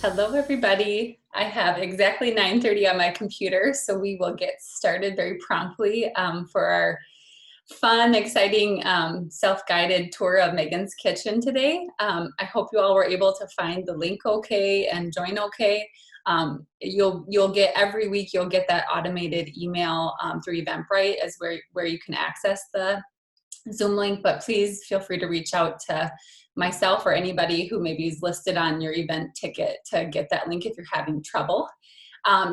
Hello, everybody. I have exactly 9:30 on my computer, so we will get started very promptly for our fun, exciting, self-guided tour of Meghan's kitchen today. I hope you all were able to find the link okay and join okay. You'll get every week, you'll get that automated email through Eventbrite as where you can access the Zoom link, but please feel free to reach out to myself or anybody who maybe is listed on your event ticket to get that link if you're having trouble.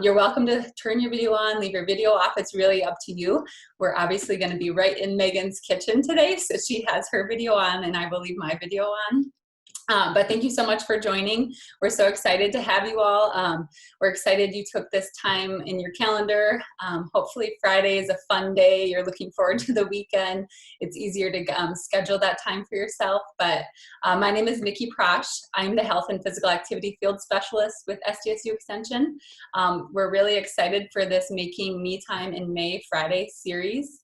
You're welcome to turn your video on, leave your video off. It's really up to you. We're obviously going to be right in Meghan's kitchen today, so she has her video on and I will leave my video on. But thank you so much for joining. We're so excited to have you all. We're excited you took this time in your calendar. Hopefully Friday is a fun day. You're looking forward to the weekend. It's easier to schedule that time for yourself. But my name is Nikki Prosh. I'm the Health and Physical Activity Field Specialist with SDSU Extension. We're really excited for this Making Me Time in May Friday series.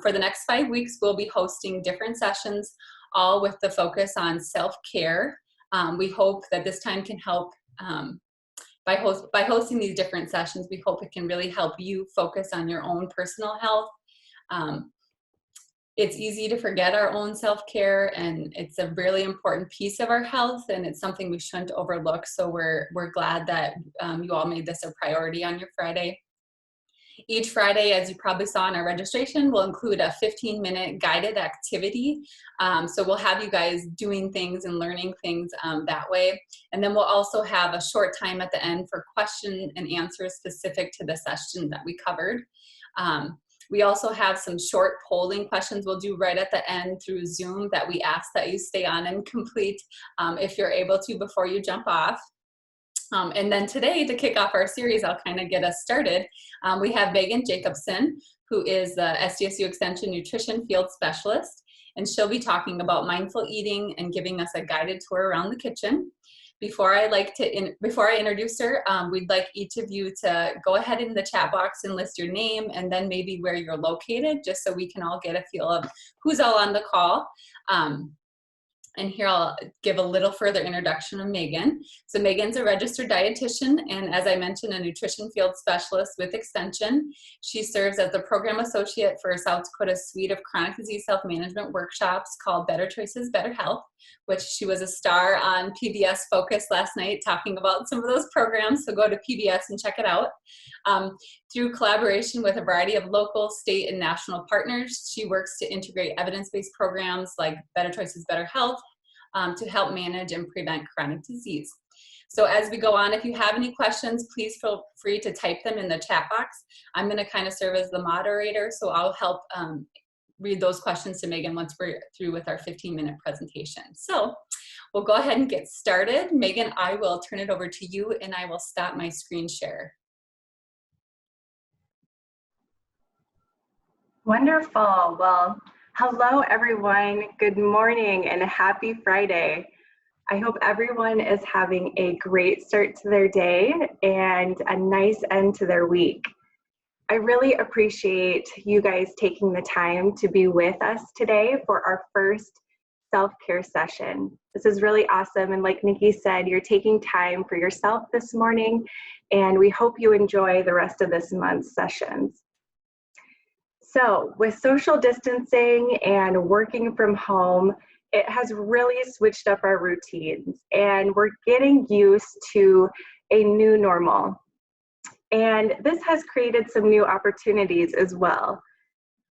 For the next 5 weeks, we'll be hosting different sessions, all with the focus on self-care. We hope that this time can help, by hosting these different sessions, we hope it can really help you focus on your own personal health. It's easy to forget our own self-care, and it's a really important piece of our health, and it's something we shouldn't overlook. So we're glad that you all made this a priority on your Friday. Each Friday, as you probably saw in our registration, will include a 15-minute guided activity. So we'll have you guys doing things and learning things that way. And then we'll also have a short time at the end for question and answers specific to the session that we covered. We also have some short polling questions we'll do right at the end through Zoom that we ask that you stay on and complete if you're able to before you jump off. And then today, to kick off our series, I'll kind of get us started. We have Meghan Jacobson, who is the SDSU Extension Nutrition Field Specialist, and she'll be talking about mindful eating and giving us a guided tour around the kitchen. Before I introduce her, we'd like each of you to go ahead in the chat box and list your name and then maybe where you're located, just so we can all get a feel of who's all on the call. And here I'll give a little further introduction of Meghan. So Meghan's a registered dietitian and, as I mentioned, a nutrition field specialist with Extension. She serves as the program associate for South Dakota's suite of chronic disease self-management workshops called Better Choices, Better Health, which she was a star on PBS Focus last night talking about some of those programs. So go to PBS and check it out. Through collaboration with a variety of local, state, and national partners, she works to integrate evidence-based programs like Better Choices, Better Health to help manage and prevent chronic disease. So as we go on, if you have any questions, please feel free to type them in the chat box. I'm going to kind of serve as the moderator, so I'll help read those questions to Meghan once we're through with our 15-minute presentation. So we'll go ahead and get started. Meghan, I will turn it over to you, and I will stop my screen share. Wonderful. Well, hello everyone. Good morning and happy Friday. I hope everyone is having a great start to their day and a nice end to their week. I really appreciate you guys taking the time to be with us today for our first self-care session. This is really awesome, and like Nikki said, you're taking time for yourself this morning, and we hope you enjoy the rest of this month's sessions. So with social distancing and working from home, it has really switched up our routines, and we're getting used to a new normal. And this has created some new opportunities as well.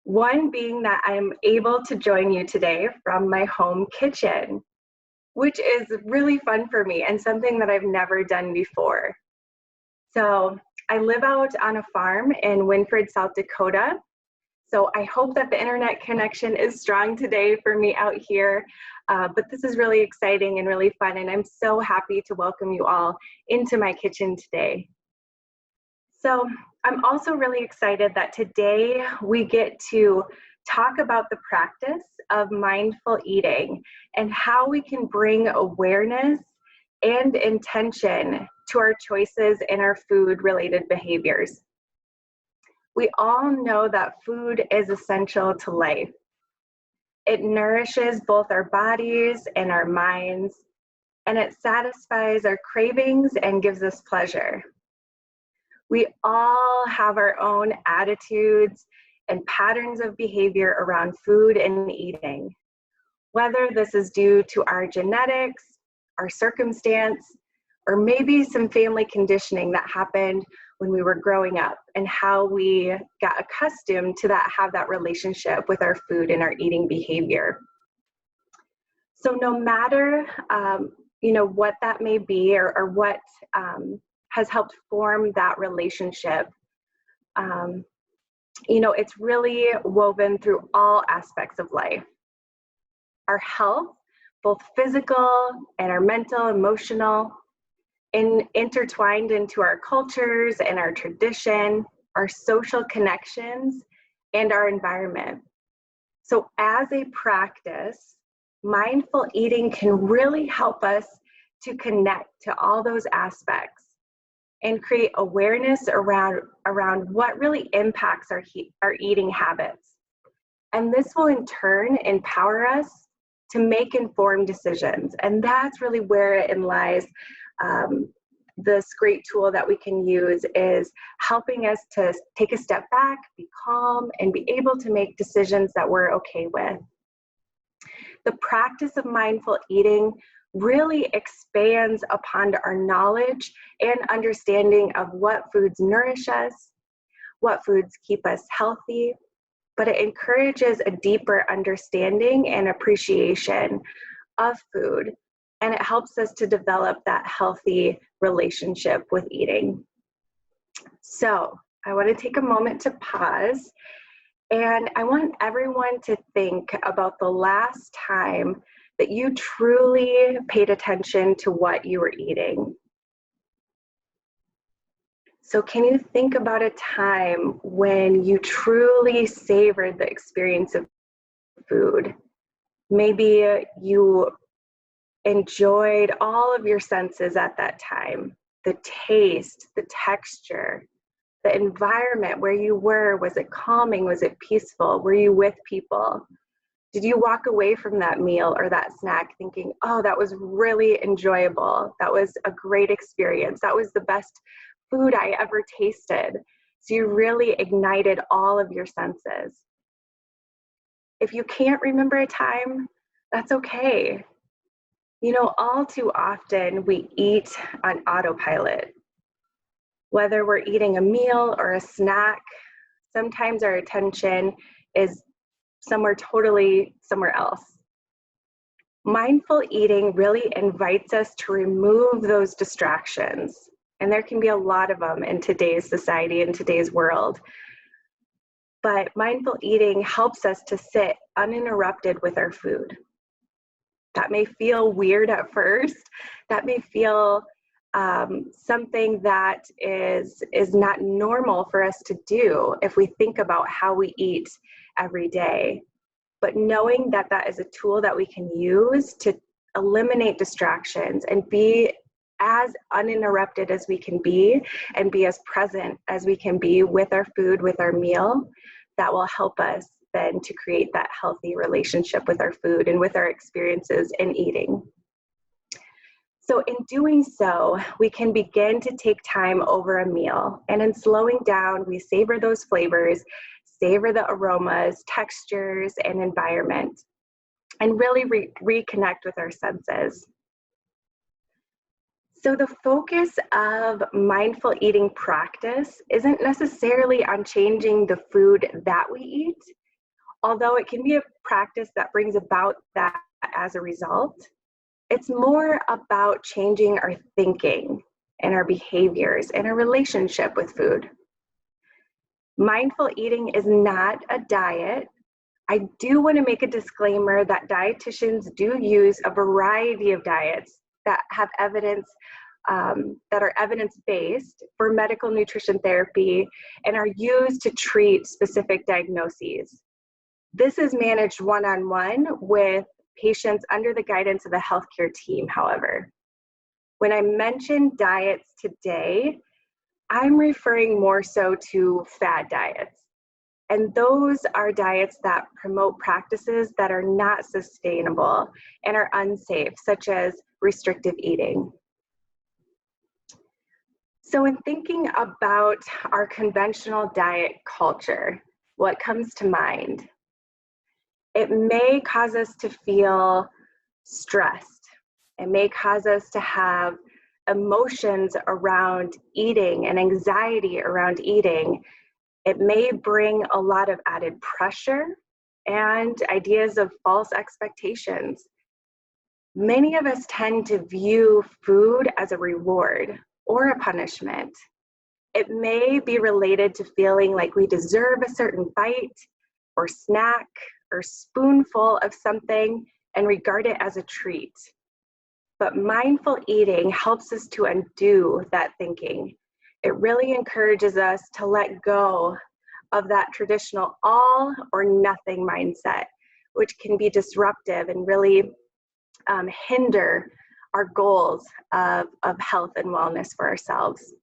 One being that I'm able to join you today from my home kitchen, which is really fun for me and something that I've never done before. So I live out on a farm in Winford, South Dakota. So I hope that the internet connection is strong today for me out here. But this is really exciting and really fun, and I'm so happy to welcome you all into my kitchen today. So I'm also really excited that today we get to talk about the practice of mindful eating and how we can bring awareness and intention to our choices in our food-related behaviors. We all know that food is essential to life. It nourishes both our bodies and our minds, and it satisfies our cravings and gives us pleasure. We all have our own attitudes and patterns of behavior around food and eating, whether this is due to our genetics, our circumstance, or maybe some family conditioning that happened when we were growing up and how we got accustomed to have that relationship with our food and our eating behavior. So no matter what that may be or what has helped form that relationship, it's really woven through all aspects of life. Our health, both physical and our mental, emotional, intertwined into our cultures and our tradition, our social connections, and our environment. So as a practice, mindful eating can really help us to connect to all those aspects and create awareness around what really impacts our eating habits. And this will in turn empower us to make informed decisions. And that's really where it lies. This great tool that we can use is helping us to take a step back, be calm, and be able to make decisions that we're okay with. The practice of mindful eating really expands upon our knowledge and understanding of what foods nourish us, what foods keep us healthy, but it encourages a deeper understanding and appreciation of food, and it helps us to develop that healthy relationship with eating. So I want to take a moment to pause, and I want everyone to think about the last time that you truly paid attention to what you were eating. So can you think about a time when you truly savored the experience of food? Maybe you enjoyed all of your senses at that time, the taste, the texture, the environment where you were. Was it calming? Was it peaceful? Were you with people? Did you walk away from that meal or that snack thinking, oh, that was really enjoyable. That was a great experience. That was the best food I ever tasted. So you really ignited all of your senses. If you can't remember a time, that's okay. All too often we eat on autopilot. Whether we're eating a meal or a snack, sometimes our attention is somewhere else. Mindful eating really invites us to remove those distractions. And there can be a lot of them in today's society, in today's world. But mindful eating helps us to sit uninterrupted with our food. That may feel weird at first. That may feel something that is not normal for us to do if we think about how we eat every day. But knowing that that is a tool that we can use to eliminate distractions and be as uninterrupted as we can be and be as present as we can be with our food, with our meal, that will help us then to create that healthy relationship with our food and with our experiences in eating. So in doing so, we can begin to take time over a meal. And in slowing down, we savor those flavors, savor the aromas, textures, and environment, and really reconnect with our senses. So the focus of mindful eating practice isn't necessarily on changing the food that we eat, although it can be a practice that brings about that as a result. It's more about changing our thinking and our behaviors and our relationship with food. Mindful eating is not a diet. I do want to make a disclaimer that dietitians do use a variety of diets that have evidence, that are evidence-based for medical nutrition therapy and are used to treat specific diagnoses. This is managed one-on-one with patients under the guidance of a healthcare team, however. When I mention diets today, I'm referring more so to fad diets. And those are diets that promote practices that are not sustainable and are unsafe, such as restrictive eating. So in thinking about our conventional diet culture, what comes to mind? It may cause us to feel stressed. It may cause us to have emotions around eating and anxiety around eating. It may bring a lot of added pressure and ideas of false expectations. Many of us tend to view food as a reward or a punishment. It may be related to feeling like we deserve a certain bite or snack or spoonful of something and regard it as a treat. But mindful eating helps us to undo that thinking. It really encourages us to let go of that traditional all or nothing mindset, which can be disruptive and really hinder our goals of health and wellness for ourselves.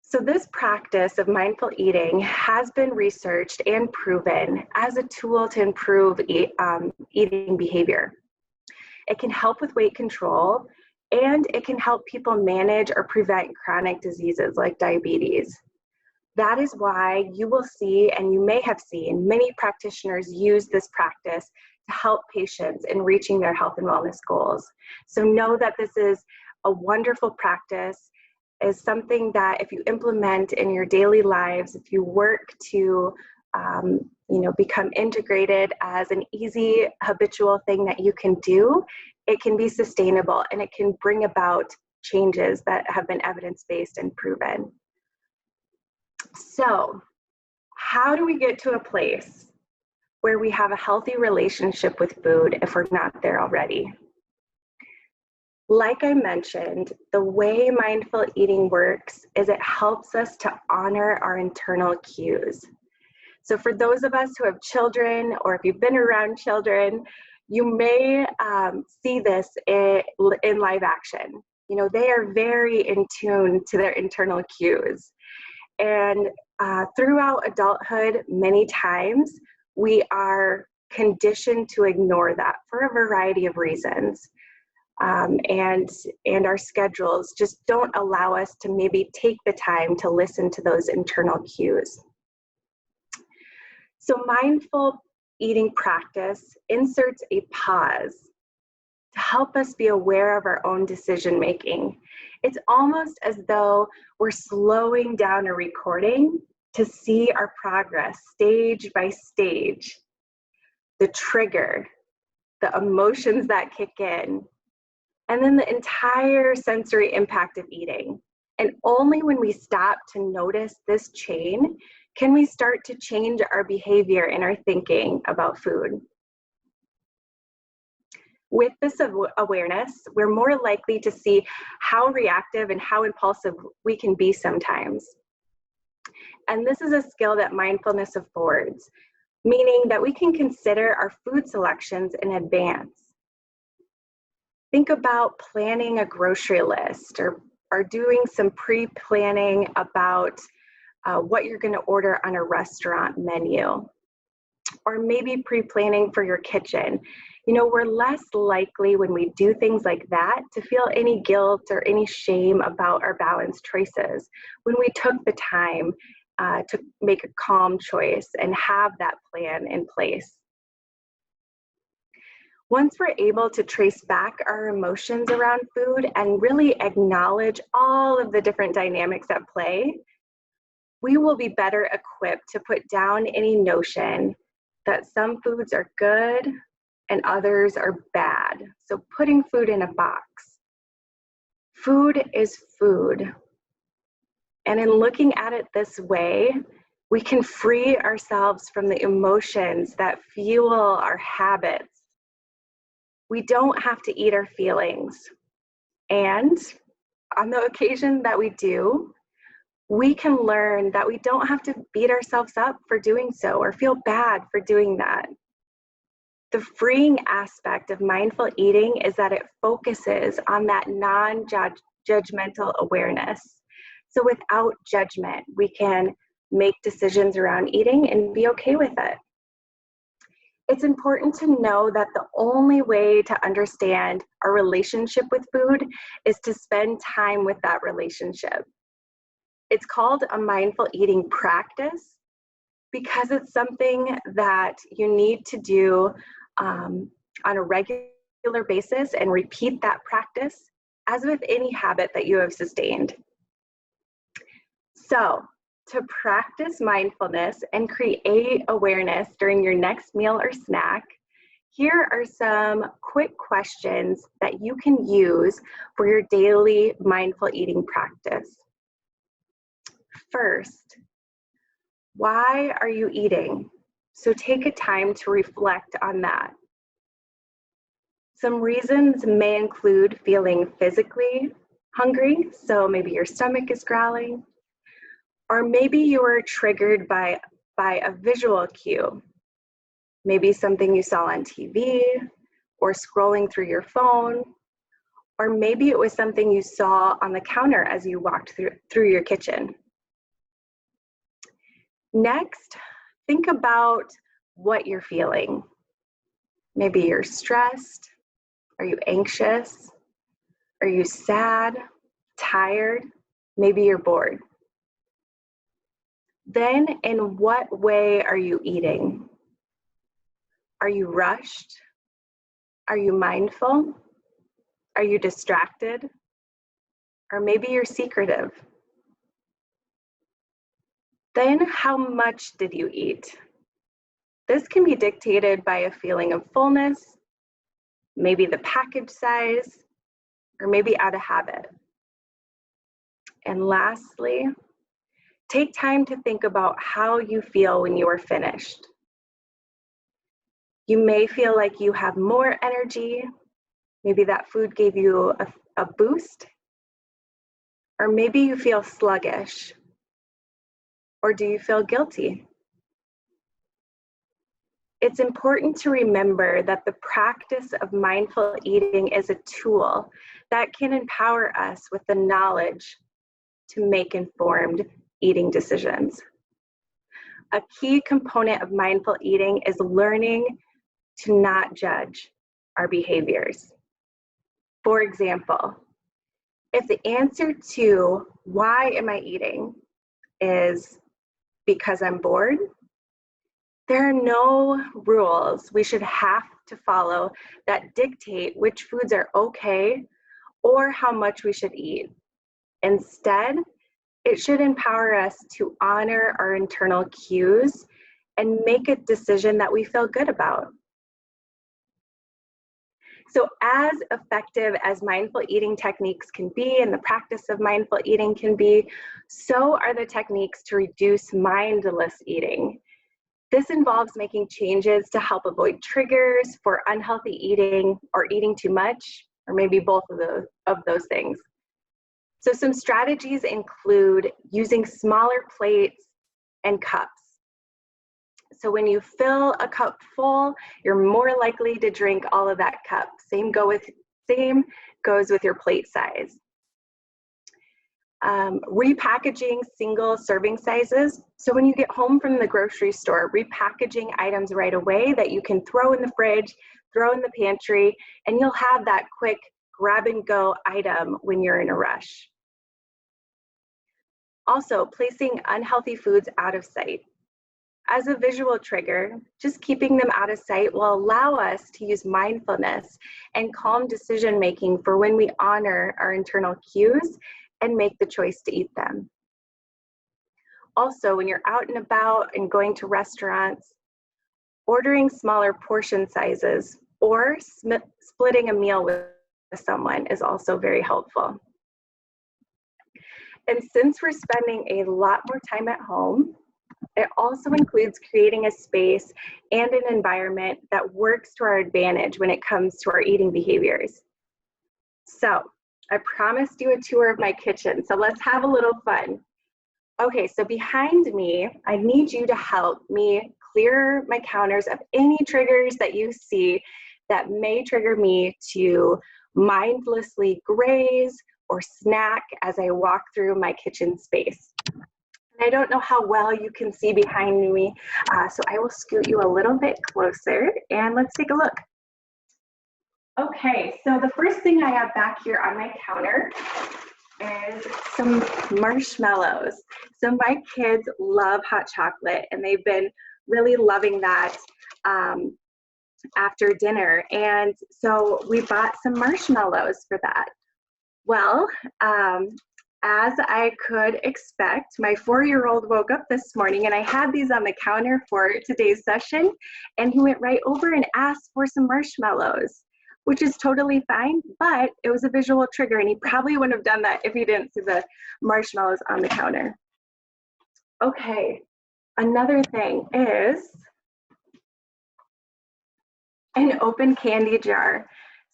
So this practice of mindful eating has been researched and proven as a tool to improve eating behavior. It can help with weight control, and it can help people manage or prevent chronic diseases like diabetes. That is why you will see, and you may have seen, many practitioners use this practice to help patients in reaching their health and wellness goals. So know that this is a wonderful practice, is something that if you implement in your daily lives, if you work to become integrated as an easy habitual thing that you can do, it can be sustainable and it can bring about changes that have been evidence-based and proven. So how do we get to a place where we have a healthy relationship with food if we're not there already? Like I mentioned, the way mindful eating works is it helps us to honor our internal cues. So for those of us who have children, or if you've been around children, you may see this in live action. You know, they are very in tune to their internal cues. And throughout adulthood, many times, we are conditioned to ignore that for a variety of reasons. And our schedules just don't allow us to maybe take the time to listen to those internal cues. So mindful eating practice inserts a pause to help us be aware of our own decision making. It's almost as though we're slowing down a recording to see our progress stage by stage, the trigger, the emotions that kick in, and then the entire sensory impact of eating. And only when we stop to notice this chain can we start to change our behavior and our thinking about food. With this awareness, we're more likely to see how reactive and how impulsive we can be sometimes. And this is a skill that mindfulness affords, meaning that we can consider our food selections in advance. Think about planning a grocery list or doing some pre-planning about what you're going to order on a restaurant menu, or maybe pre-planning for your kitchen. You know, we're less likely when we do things like that to feel any guilt or any shame about our balanced choices when we took the time to make a calm choice and have that plan in place. Once we're able to trace back our emotions around food and really acknowledge all of the different dynamics at play, we will be better equipped to put down any notion that some foods are good and others are bad. So putting food in a box. Food is food. And in looking at it this way, we can free ourselves from the emotions that fuel our habits. We don't have to eat our feelings. And on the occasion that we do, we can learn that we don't have to beat ourselves up for doing so or feel bad for doing that. The freeing aspect of mindful eating is that it focuses on that non-judgmental awareness. So without judgment, we can make decisions around eating, and be okay with it. It's important to know that the only way to understand our relationship with food is to spend time with that relationship. It's called a mindful eating practice because it's something that you need to do on a regular basis and repeat that practice as with any habit that you have sustained. So, to practice mindfulness and create awareness during your next meal or snack, here are some quick questions that you can use for your daily mindful eating practice. First, why are you eating? So take a time to reflect on that. Some reasons may include feeling physically hungry, so maybe your stomach is growling, or maybe you were triggered by a visual cue, maybe something you saw on TV or scrolling through your phone, or maybe it was something you saw on the counter as you walked through your kitchen. Next, think about what you're feeling. Maybe you're stressed. Are you anxious? Are you sad, tired? Maybe you're bored. Then, in what way are you eating? Are you rushed? Are you mindful? Are you distracted? Or maybe you're secretive. Then, how much did you eat? This can be dictated by a feeling of fullness, maybe the package size, or maybe out of habit. And lastly, take time to think about how you feel when you are finished. You may feel like you have more energy. Maybe that food gave you a boost. Or maybe you feel sluggish. Or do you feel guilty? It's important to remember that the practice of mindful eating is a tool that can empower us with the knowledge to make informed eating decisions. A key component of mindful eating is learning to not judge our behaviors. For example, if the answer to why am I eating is because I'm bored, there are no rules we should have to follow that dictate which foods are okay or how much we should eat. Instead, it should empower us to honor our internal cues and make a decision that we feel good about. So as effective as mindful eating techniques can be and the practice of mindful eating can be, so are the techniques to reduce mindless eating. This involves making changes to help avoid triggers for unhealthy eating or eating too much, or maybe both of those things. So some strategies include using smaller plates and cups. So when you fill a cup full, you're more likely to drink all of that cup. Same goes with your plate size. Repackaging single serving sizes. So when you get home from the grocery store, repackaging items right away that you can throw in the fridge, throw in the pantry, and you'll have that quick grab and go item when you're in a rush. Also, placing unhealthy foods out of sight. As a visual trigger, just keeping them out of sight will allow us to use mindfulness and calm decision making for when we honor our internal cues and make the choice to eat them. Also, when you're out and about and going to restaurants, ordering smaller portion sizes or splitting a meal with someone is also very helpful. And since we're spending a lot more time at home, it also includes creating a space and an environment that works to our advantage when it comes to our eating behaviors. So I promised you a tour of my kitchen, so let's have a little fun. Okay, so behind me, I need you to help me clear my counters of any triggers that you see that may trigger me to mindlessly graze or snack as I walk through my kitchen space. I don't know how well you can see behind me, so I will scoot you a little bit closer and let's take a look. Okay, so the first thing I have back here on my counter is some marshmallows. So my kids love hot chocolate and they've been really loving that after dinner. And so we bought some marshmallows for that. Well, as I could expect, my 4-year-old woke up this morning and I had these on the counter for today's session, and he went right over and asked for some marshmallows, which is totally fine, but it was a visual trigger and he probably wouldn't have done that if he didn't see the marshmallows on the counter. Okay, another thing is an open candy jar.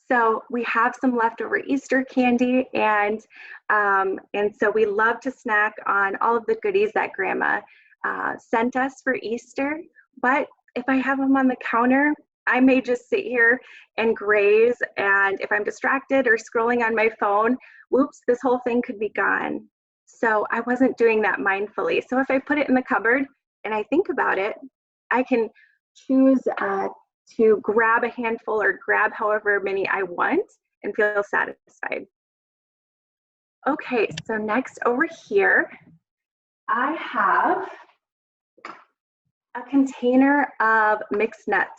So we have some leftover Easter candy, and so we love to snack on all of the goodies that Grandma sent us for Easter. But if I have them on the counter, I may just sit here and graze, and if I'm distracted or scrolling on my phone, whoops, this whole thing could be gone. So I wasn't doing that mindfully. So if I put it in the cupboard and I think about it, I can choose to grab a handful or grab however many I want and feel satisfied. Okay, so next over here, I have a container of mixed nuts.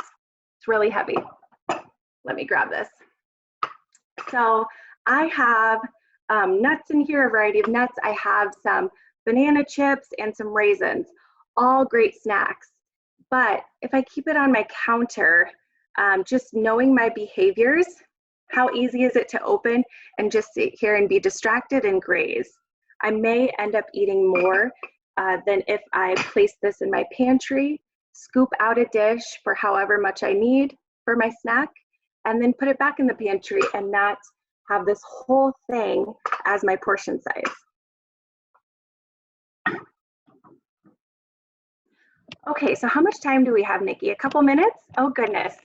It's really heavy. Let me grab this. So I have nuts in here, a variety of nuts. I have some banana chips and some raisins, all great snacks. But if I keep it on my counter, just knowing my behaviors, how easy is it to open and just sit here and be distracted and graze? I may end up eating more than if I place this in my pantry, scoop out a dish for however much I need for my snack, and then put it back in the pantry and not have this whole thing as my portion size. Okay, so how much time do we have, Nikki? A couple minutes? Oh goodness.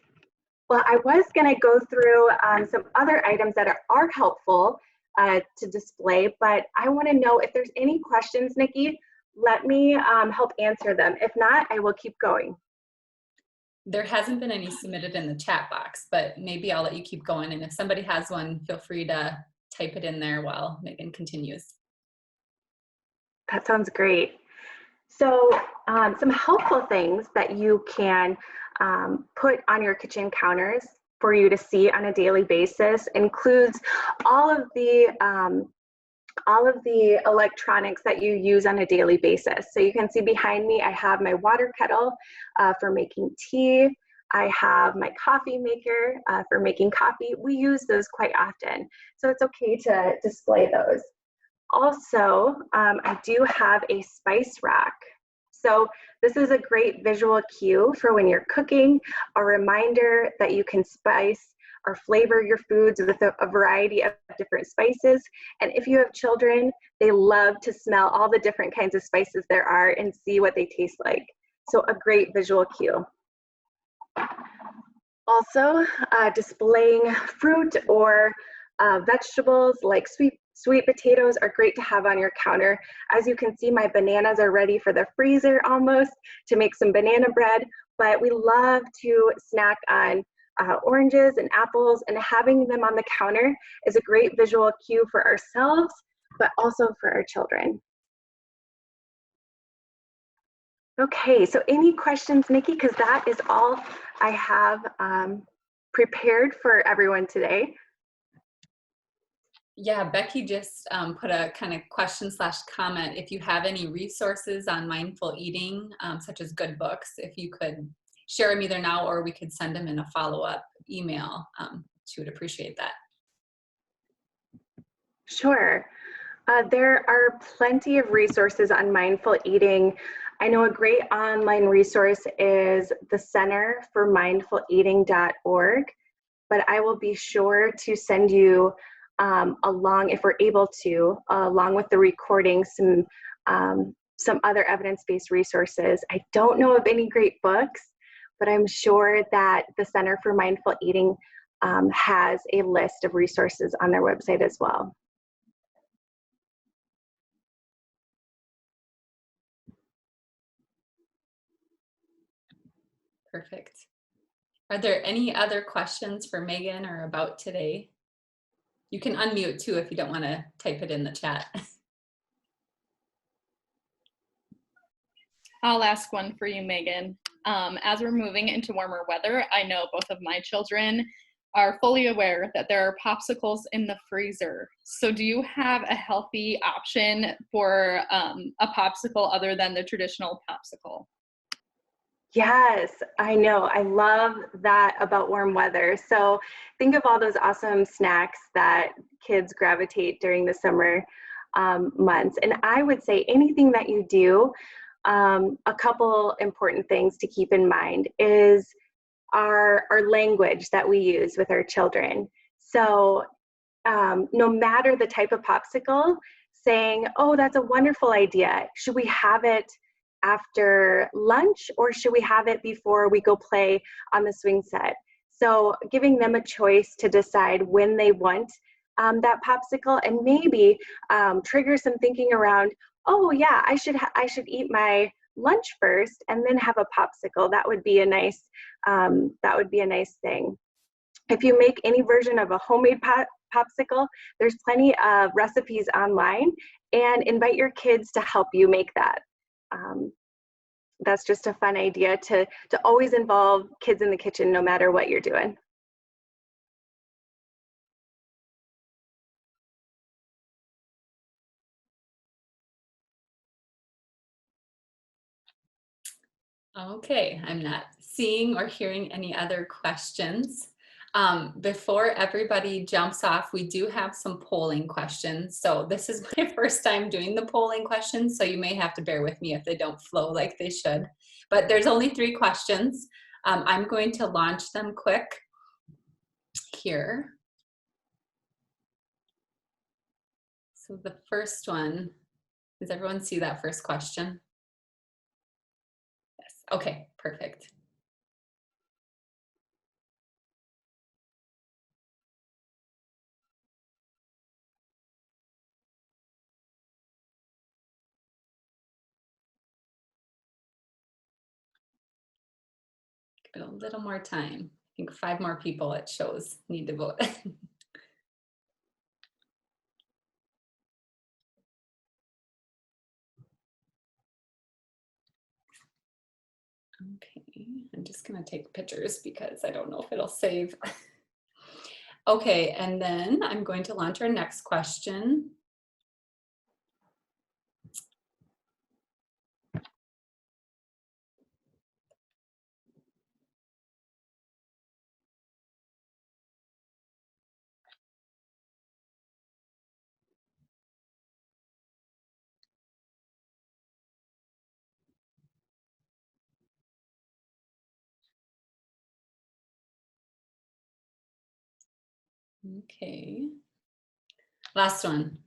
Well, I was gonna go through some other items that are helpful to display, but I wanna know if there's any questions, Nikki, let me help answer them. If not, I will keep going. There hasn't been any submitted in the chat box, but maybe I'll let you keep going. And if somebody has one, feel free to type it in there while Megan continues. That sounds great. So some helpful things that you can put on your kitchen counters for you to see on a daily basis includes all of the electronics that you use on a daily basis. So you can see behind me, I have my water kettle for making tea. I have my coffee maker for making coffee. We use those quite often, so it's okay to display those. Also, I do have a spice rack. So this is a great visual cue for when you're cooking, a reminder that you can spice or flavor your foods with a variety of different spices. And if you have children, they love to smell all the different kinds of spices there are and see what they taste like. So a great visual cue. Also, displaying fruit or vegetables like sweet potatoes are great to have on your counter. As you can see, my bananas are ready for the freezer almost to make some banana bread, but we love to snack on oranges and apples, and having them on the counter is a great visual cue for ourselves, but also for our children. Okay, so any questions, Nikki? Because that is all I have prepared for everyone today. Yeah, Becky just put a kind of question / comment. If you have any resources on mindful eating, such as good books, if you could share them either now or we could send them in a follow-up email, she would appreciate that. Sure. There are plenty of resources on mindful eating. I know a great online resource is the Center for mindfuleating.org, but I will be sure to send you along, if we're able to, along with the recording, some other evidence-based resources. I don't know of any great books, but I'm sure that the Center for Mindful Eating has a list of resources on their website as well. Perfect. Are there any other questions for Meghan or about today? You can unmute too if you don't want to type it in the chat. I'll ask one for you, Meghan. As we're moving into warmer weather, I know both of my children are fully aware that there are popsicles in the freezer. So do you have a healthy option for a popsicle other than the traditional popsicle? Yes, I know. I love that about warm weather. So think of all those awesome snacks that kids gravitate during the summer months. And I would say anything that you do, a couple important things to keep in mind is our language that we use with our children. So no matter the type of popsicle, saying, oh, that's a wonderful idea. Should we have it after lunch or should we have it before we go play on the swing set? So giving them a choice to decide when they want that popsicle, and maybe trigger some thinking around, oh yeah, I should eat my lunch first and then have a popsicle. That would be a nice thing. If you make any version of a homemade popsicle, there's plenty of recipes online, and invite your kids to help you make that. That's just a fun idea to always involve kids in the kitchen no matter what you're doing. Okay, I'm not seeing or hearing any other questions. Before everybody jumps off, we do have some polling questions. So this is my first time doing the polling questions, so you may have to bear with me if they don't flow like they should. But there's only 3 questions. I'm going to launch them quick here. So the first one, does everyone see that first question? Yes, okay, perfect. Give it a little more time. I think 5 more people it shows need to vote. Okay, I'm just gonna take pictures because I don't know if it'll save. Okay, and then I'm going to launch our next question. Okay, last one.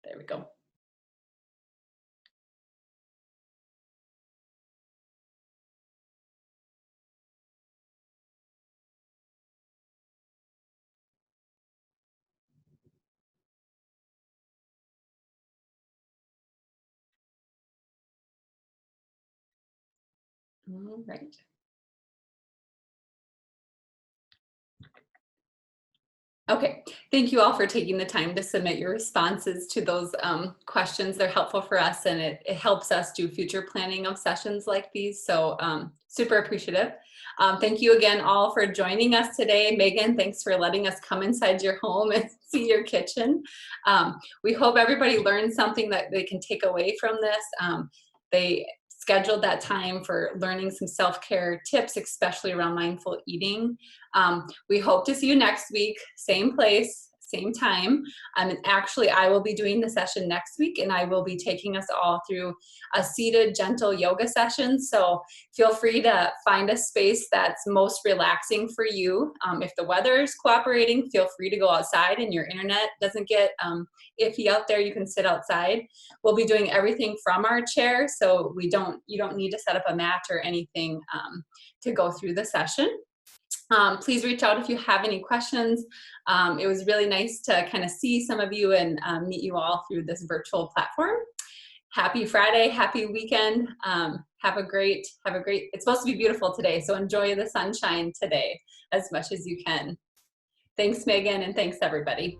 There we go. All right. Okay, thank you all for taking the time to submit your responses to those questions. They're helpful for us, and it helps us do future planning of sessions like these. So super appreciative. Thank you again all for joining us today. Meghan, thanks for letting us come inside your home and see your kitchen. We hope everybody learned something that they can take away from this. They scheduled that time for learning some self-care tips, especially around mindful eating. We hope to see you next week, same place, same time. And actually, I will be doing the session next week, and I will be taking us all through a seated, gentle yoga session. So feel free to find a space that's most relaxing for you. If the weather is cooperating, feel free to go outside and your internet doesn't get iffy out there, you can sit outside. We'll be doing everything from our chair, so you don't need to set up a mat or anything to go through the session. Please reach out if you have any questions. It was really nice to kind of see some of you and meet you all through this virtual platform. Happy Friday, happy weekend. Have a great, it's supposed to be beautiful today, so enjoy the sunshine today as much as you can. Thanks, Megan, and thanks, everybody.